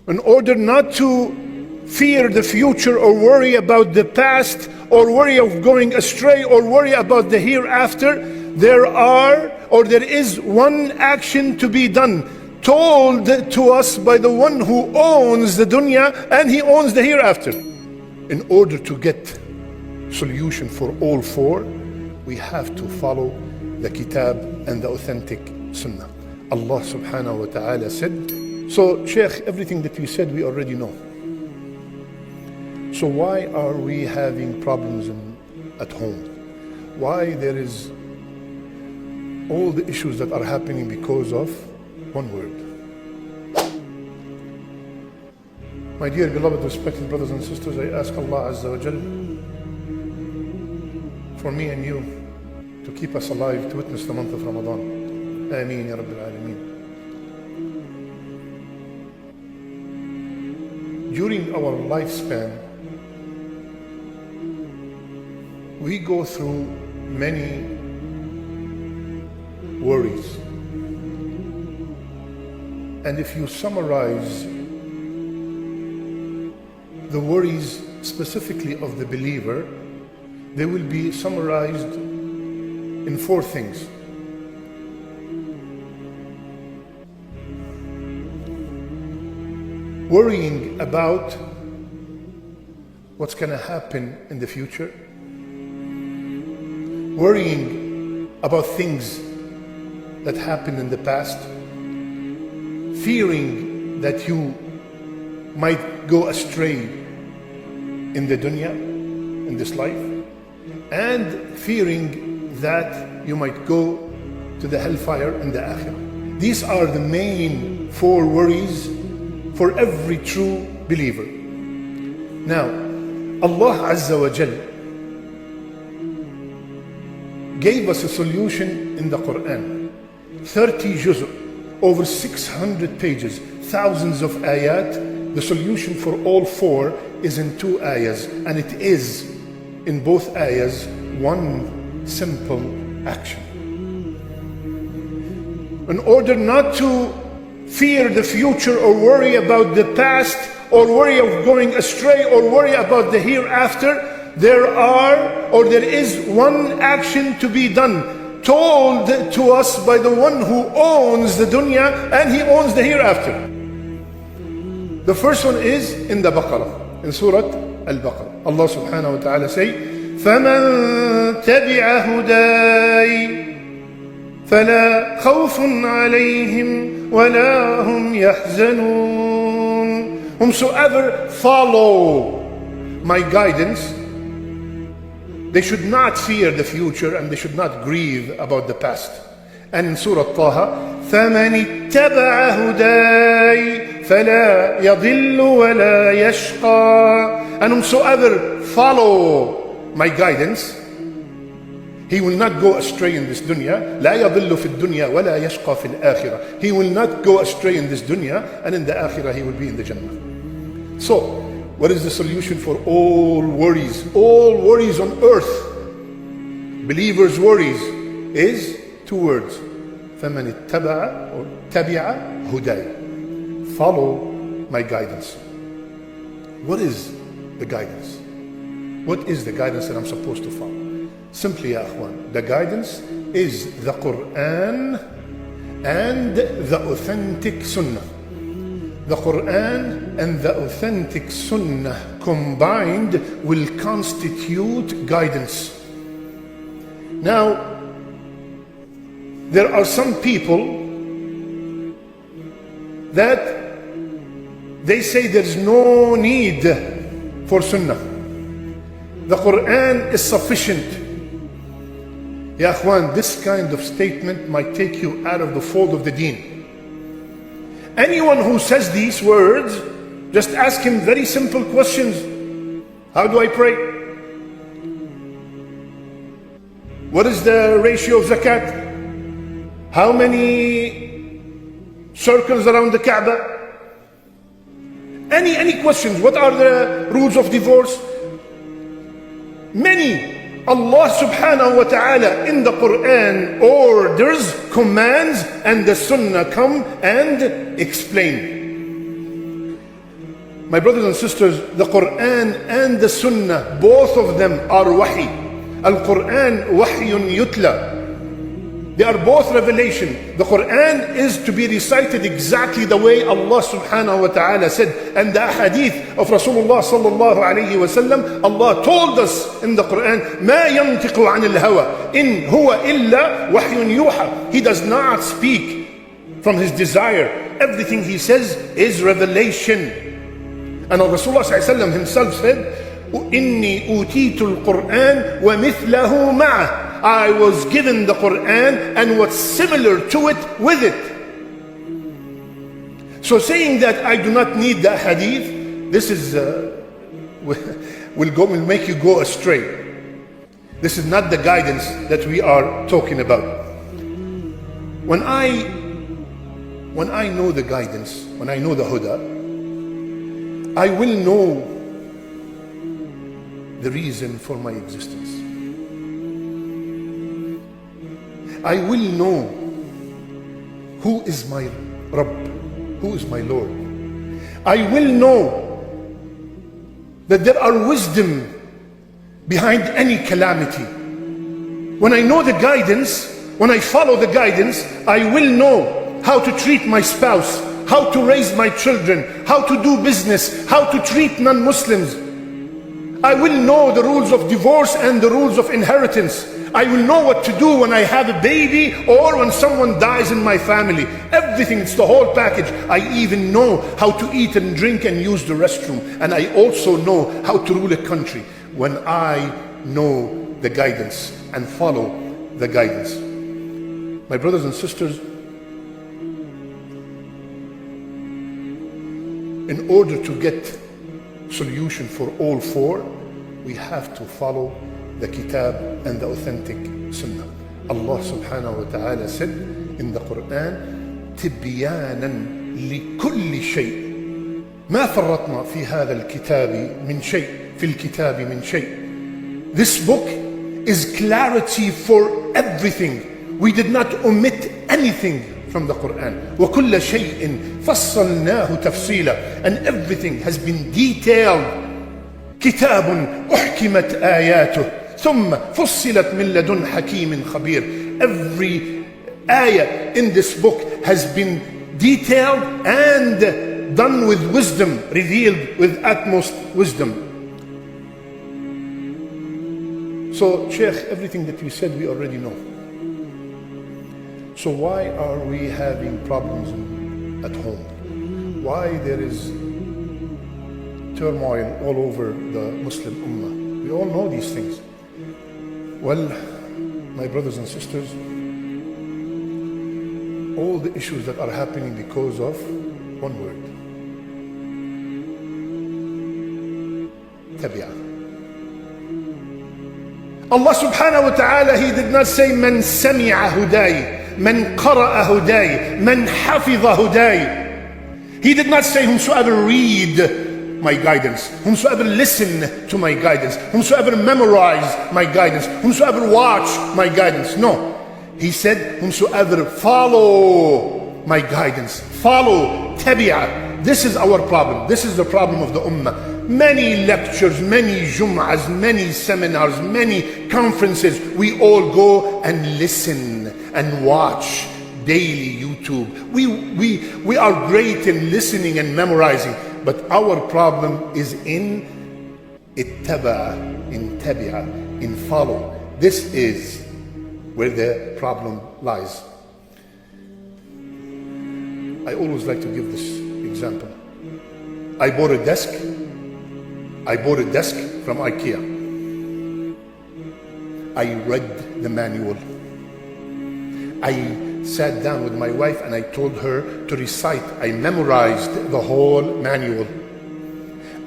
in order not to fear the future or worry about the past or worry of going astray or worry about the hereafter, there is one action to be done, told to us by the one who owns the dunya and he owns the hereafter. In order to get solution for all four, we have to follow the kitab and the authentic sunnah. Allah subhanahu wa ta'ala said, so Sheikh, everything that you said we already know. So why are we having problems at home? Why there is all the issues that are happening because of one word? My dear beloved respected brothers and sisters, I ask Allah Azza wa Jal for me and you to keep us alive to witness the month of Ramadan. Ameen ya Rabbil Alameen. During our lifespan, we go through many worries. And if you summarize the worries specifically of the believer, they will be summarized in four things. Worrying about what's going to happen in the future, worrying about things that happened in the past, fearing that you might go astray in the dunya, in this life, and fearing that you might go to the hellfire in the akhirah. These are the main four worries for every true believer. Now, Allah Azza wa Jal gave us a solution in the Quran. 30 juz', over 600 pages, thousands of ayat. The solution for all four is in 2 ayahs, and it is in both ayahs one simple action. In order not to fear the future or worry about the past or worry of going astray or worry about the hereafter, there is one action to be done, told to us by the one who owns the dunya and he owns the hereafter. The first one is in the Baqarah, in Surah Al-Baqarah. Allah subhanahu wa ta'ala say, فَمَن تَبِعَ هُدَايَ فَلَا خَوْفٌ عَلَيْهِمْ وَلَا هُمْ يَحْزَنُونَ. Whomsoever follow my guidance, they should not fear the future and they should not grieve about the past. And in Surah Taha, فَمَنِ اتَّبَعَ هُدَايَ فَلَا يَضِلُّ وَلَا يَشْقَى. And whomsoever follow my guidance, he will not go astray in this dunya. لا يضل في الدنيا ولا يشقى في الآخرة. He will not go astray in this dunya, and in the akhirah he will be in the Jannah. So, what is the solution for all worries? All worries on earth, believers' worries, is 2 words. فَمَنِ اتَّبَعَ or تَبِعَ هُدَايَ. Follow my guidance. What is the guidance? What is the guidance that I'm supposed to follow? Simply, ya akhwan, the guidance is the Quran and the authentic Sunnah. The Quran and the authentic Sunnah combined will constitute guidance. Now, there are some people that they say there's no need for Sunnah. The Quran is sufficient. Ya akhwan, this kind of statement might take you out of the fold of the deen. Anyone who says these words, just ask him very simple questions. How do I pray? What is the ratio of zakat? How many circles around the Kaaba? Any questions? What are the rules of divorce? Many. Allah subhanahu wa ta'ala in the Quran orders, commands, and the Sunnah come and explain. My brothers and sisters, the Quran and the Sunnah, both of them are wahi. Al-Quran wahyun yutla. They are both revelation. The Quran is to be recited exactly the way Allah subhanahu wa ta'ala said. And the hadith of Rasulullah sallallahu alayhi wa sallam, Allah told us in the Quran, مَا يَنْتِقُ عَنِ الْهَوَىٰ إِنْ هُوَ إِلَّا وَحْيٌ يُوحَىٰ. He does not speak from his desire. Everything he says is revelation. And Rasulullah sallallahu alayhi wa sallam himself said, إِنِّي أُوتِيتُ الْقُرْآنَ وَمِثْلَهُ مَعَهُ. I was given the Quran and what's similar to it with it. So saying that I do not need the hadith, this is will make you go astray. This is not the guidance that we are talking about. When I know the guidance, when I know the huda, I will know the reason for my existence. I will know who is my Rabb, who is my Lord. I will know that there are wisdom behind any calamity. When I know the guidance, when I follow the guidance, I will know how to treat my spouse, how to raise my children, how to do business, how to treat non-Muslims. I will know the rules of divorce and the rules of inheritance. I will know what to do when I have a baby or when someone dies in my family. Everything, it's the whole package. I even know how to eat and drink and use the restroom. And I also know how to rule a country when I know the guidance and follow the guidance. My brothers and sisters, in order to get solution for all four, we have to follow the Kitab and the authentic Sunnah. Allah subhanahu wa ta'ala said in the Quran, تِبْيَانًا لِكُلِّ شَيْءٍ مَا فَرَّطْنَا فِي هَذَا الْكِتَابِ مِنْ شَيْءٍ فِي الْكِتَابِ مِنْ شَيْءٍ. This book is clarity for everything. We did not omit anything from the Quran. وَكُلَّ شَيْءٍ فَصَّلْنَاهُ تَفْصِيلًا. And everything has been detailed. كِتَابٌ أُحْكِمَتْ آيَاتُهُ ثم فصلت من لدن حكيم خبير. Every ayah in this book has been detailed and done with wisdom, revealed with utmost wisdom. So, Sheikh, everything that we said we already know. So why are we having problems at home? Why there is turmoil all over the Muslim Ummah? We all know these things. Well, my brothers and sisters, all the issues that are happening because of one word, tabi'ah. Allah subhanahu wa ta'ala, He did not say man sami'a huday, man qara'a huday, man hafidha huday. He did not say whomsoever read my guidance, whomsoever listen to my guidance, whomsoever memorize my guidance, whomsoever watch my guidance. No, he said whomsoever follow my guidance, follow tabi'ah. This is our problem. This is the problem of the ummah. Many lectures, many jum'ahs, many seminars, many conferences. We all go and listen and watch daily YouTube. We are great in listening and memorizing. But our problem is in ittaba, in tabi'ah, in follow. This is where the problem lies. I always like to give this example. I bought a desk from IKEA. I read the manual. I sat down with my wife and I told her to recite. I memorized the whole manual.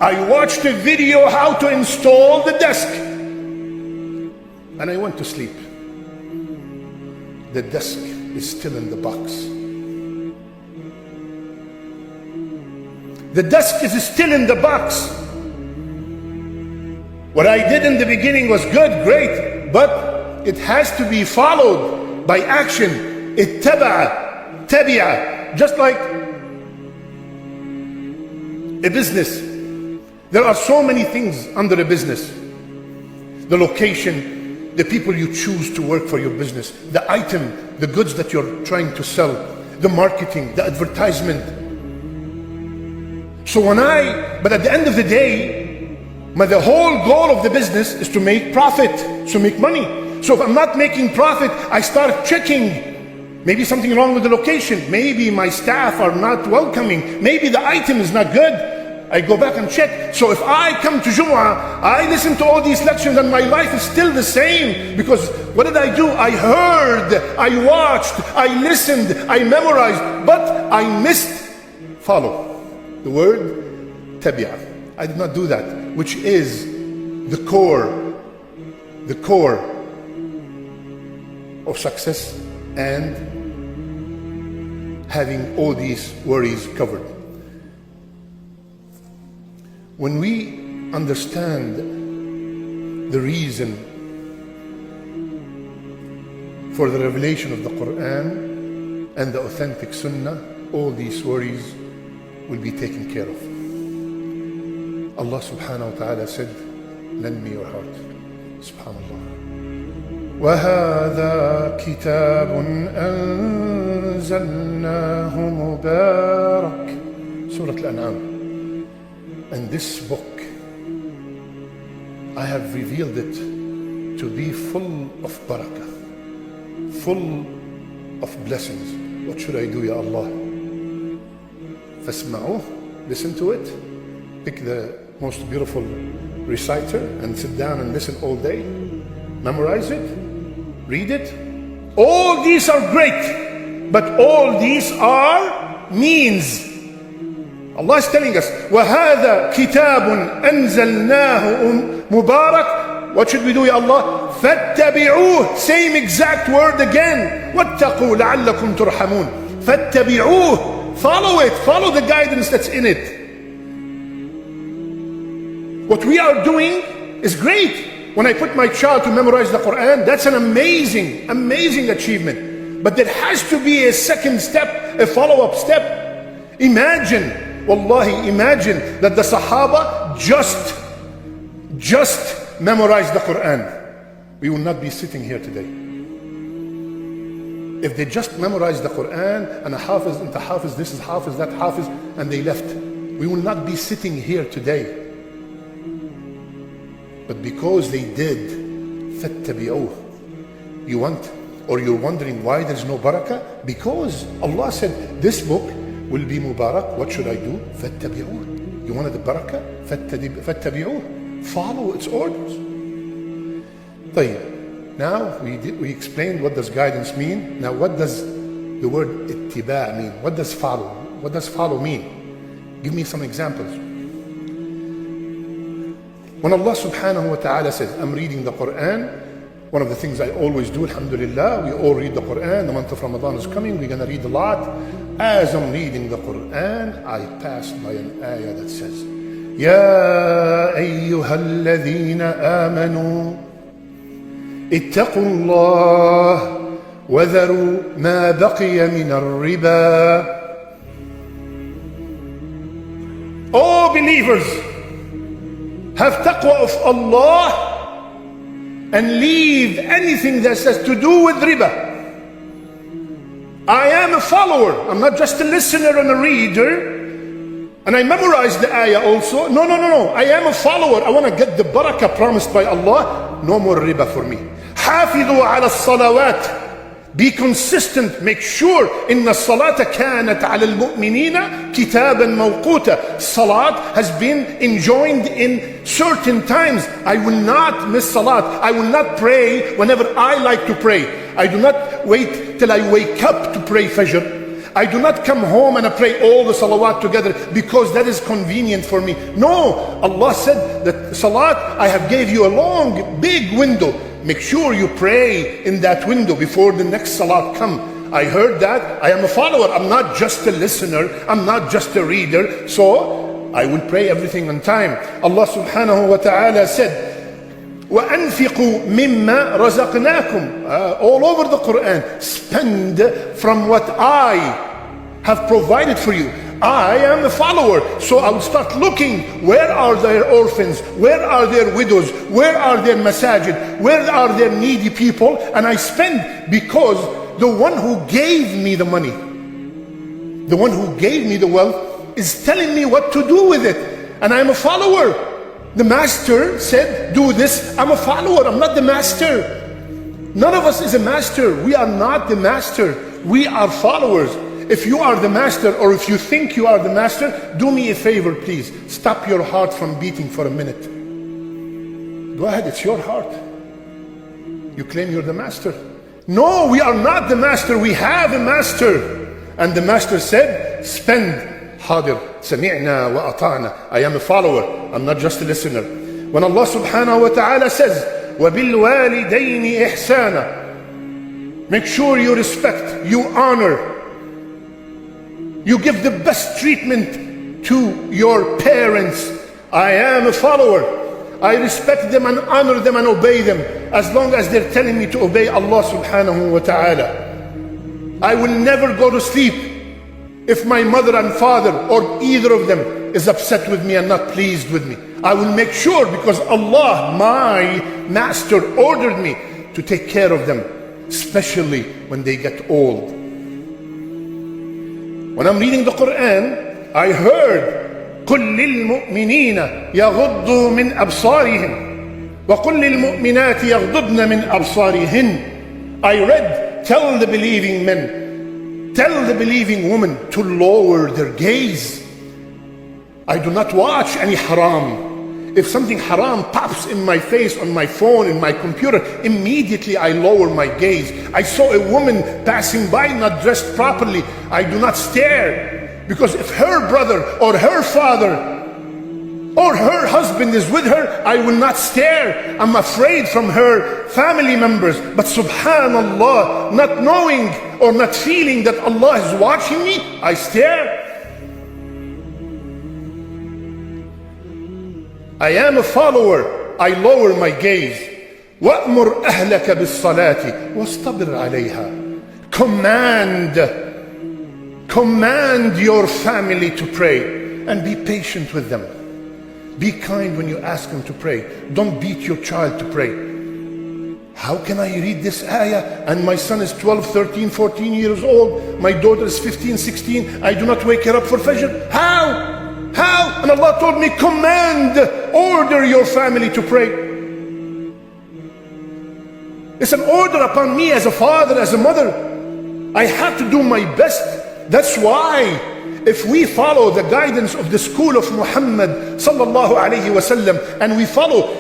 I watched a video how to install the desk. And I went to sleep. The desk is still in the box. The desk is still in the box. What I did in the beginning was good, great, but it has to be followed by action. Ittaba'a, tabi'a, just like a business. There are so many things under a business. The location, the people you choose to work for your business, the item, the goods that you're trying to sell, the marketing, the advertisement. But at the end of the day, the whole goal of the business is to make profit, to make money. So if I'm not making profit, I start checking. Maybe something wrong with the location. Maybe my staff are not welcoming. Maybe the item is not good. I go back and check. So if I come to Jumu'ah, I listen to all these lectures and my life is still the same. Because what did I do? I heard, I watched, I listened, I memorized, but I missed follow. The word tabi'ah. I did not do that, which is the core of success and having all these worries covered. When we understand the reason for the revelation of the Quran and the authentic Sunnah, all these worries will be taken care of. Allah subhanahu wa ta'ala said, lend me your heart. Subhanallah. وَهَذَا كِتَابٌ أَنزَلْنَاهُ مُبَارَكٌ Surah Al-An'am. And this book, I have revealed it to be full of barakah, full of blessings. What should I do, Ya Allah? فَاسْمَعُوهُ Listen to it. Pick the most beautiful reciter and sit down and listen all day. Memorize it. Read it. All these are great, but all these are means. Allah is telling us, وَهَذَا كِتَابٌ أَنزَلْنَاهُ مُبَارَكٌ What should we do, Ya Allah? فَاتَّبِعُوهُ Same exact word again. وَاتَّقُوا لَعَلَّكُمْ تُرْحَمُونَ فَاتَّبِعُوهُ Follow it. Follow the guidance that's in it. What we are doing is great. When I put my child to memorize the Quran, that's an amazing, amazing achievement. But there has to be a second step, a follow-up step. Imagine, wallahi, imagine that the Sahaba just memorized the Quran. We will not be sitting here today. If they just memorized the Quran and a hafiz, and the hafiz, this is hafiz, that hafiz, and they left, we will not be sitting here today. But because they did, فَاتَّبِعُوهُ You're wondering why there's no barakah? Because Allah said, this book will be mubarak. What should I do? فَاتَّبِعُوهُ You wanted the barakah? فَاتَّبِعُوهُ Follow its orders. طيب. Now we explained what does guidance mean. Now what does the word ittiba' mean? What does follow? What does follow mean? Give me some examples. When Allah subhanahu wa ta'ala says, I'm reading the Quran, one of the things I always do, alhamdulillah, we all read the Quran. The month of Ramadan is coming, we're going to read a lot. As I'm reading the Quran, I passed by an ayah that says, يَا أَيُّهَا الَّذِينَ آمَنُوا اتقوا الله وذروا ما بقي من الربا. All believers, have taqwa of Allah and leave anything that has to do with riba. I am a follower. I'm not just a listener and a reader. And I memorized the ayah also. No. I am a follower. I want to get the barakah promised by Allah. No more riba for me. حافظوا على الصلوات. Be consistent. Make sure إن الصلاة كانت على المؤمنين كتابا موقوتا. Salat has been enjoined in certain times. I will not miss salat. I will not pray whenever I like to pray. I do not wait till I wake up to pray Fajr. I do not come home and I pray all the salawat together because that is convenient for me. No, Allah said that salat, I have gave you a long, big window. Make sure you pray in that window before the next salat come. I heard that. I am a follower. I'm not just a listener. I'm not just a reader. So I will pray everything on time. Allah subhanahu wa ta'ala said, وَأَنْفِقُوا مِمَّا رَزَقْنَاكُمْ all over the Quran, spend from what I have provided for you. I am a follower. So I will start looking, where are their orphans? Where are their widows? Where are their masajid? Where are their needy people? And I spend, because the one who gave me the money, the one who gave me the wealth, is telling me what to do with it. And I'm a follower. The master said, do this. I'm a follower. I'm not the master. None of us is a master. We are not the master. We are followers. If you are the master, or if you think you are the master, do me a favor, please. Stop your heart from beating for a minute. Go ahead, it's your heart. You claim you're the master. No, we are not the master. We have a master. And the master said, spend. Hadir, sami'na wa ata'na. I am a follower. I'm not just a listener. When Allah subhanahu wa ta'ala says, وَبِالْوَالِدَيْنِ إِحْسَانًا, make sure you respect, you honor, you give the best treatment to your parents. I am a follower. I respect them and honor them and obey them, as long as they're telling me to obey Allah subhanahu wa ta'ala. I will never go to sleep if my mother and father, or either of them, is upset with me and not pleased with me. I will make sure, because Allah, my master, ordered me to take care of them, especially when they get old. When I'm reading the Quran, I heard, قُلْ لِلْمُؤْمِنِينَ يَغُضُّوا مِنْ أَبْصَارِهِمْ وَقُلْ لِلْمُؤْمِنَاتِ يَغْضُضْنَ مِنْ أَبْصَارِهِنْ. I read, tell the believing men, tell the believing women to lower their gaze. I do not watch any haram. If something haram pops in my face, on my phone, in my computer, immediately I lower my gaze. I saw a woman passing by not dressed properly. I do not stare, because if her brother or her father or her husband is with her, I will not stare. I'm afraid from her family members. But subhanallah, not knowing or not feeling that Allah is watching me, I stare. I am a follower. I lower my gaze. وَأْمُرْ أَهْلَكَ بِالصَّلَاةِ وَاسْتَبِرْ عَلَيْهَا. Command your family to pray, and be patient with them. Be kind when you ask them to pray. Don't beat your child to pray. How can I read this ayah and my son is 12, 13, 14 years old, my daughter is 15, 16, I do not wake her up for Fajr? How? How? And Allah told me, command, order your family to pray. It's an order upon me as a father, as a mother. I have to do my best. That's why, if we follow the guidance of the school of Muhammad sallallahu alayhi wasallam, and we follow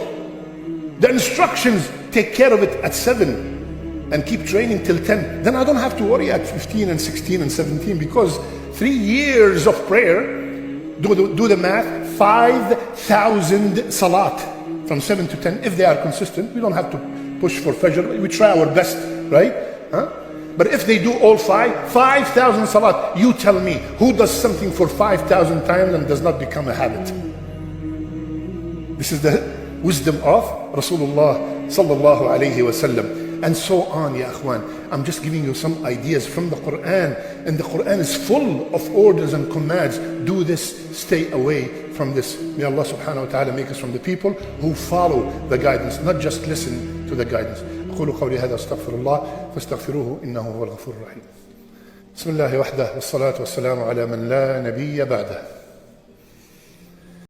the instructions, take care of it at 7 and keep training till 10, then I don't have to worry at 15 and 16 and 17, because 3 years of prayer, do the math, 5,000 salat from 7 to 10. If they are consistent, we don't have to push for Fajr. We try our best, right? But if they do all 5,000 salat, you tell me, who does something for 5,000 times and does not become a habit? This is the wisdom of Rasulullah sallallahu alayhi wa sallam. And so on, ya akhwan. I'm just giving you some ideas from the Quran, and the Quran is full of orders and commands. Do this, stay away from this. May Allah subhanahu wa ta'ala make us from the people who follow the guidance, not just listen to the guidance. أقول قولي هذا أستغفر الله فاستغفروه إنه هو الغفور الرحيم. بسم الله وحده والصلاة والسلام على من لا نبي بعده.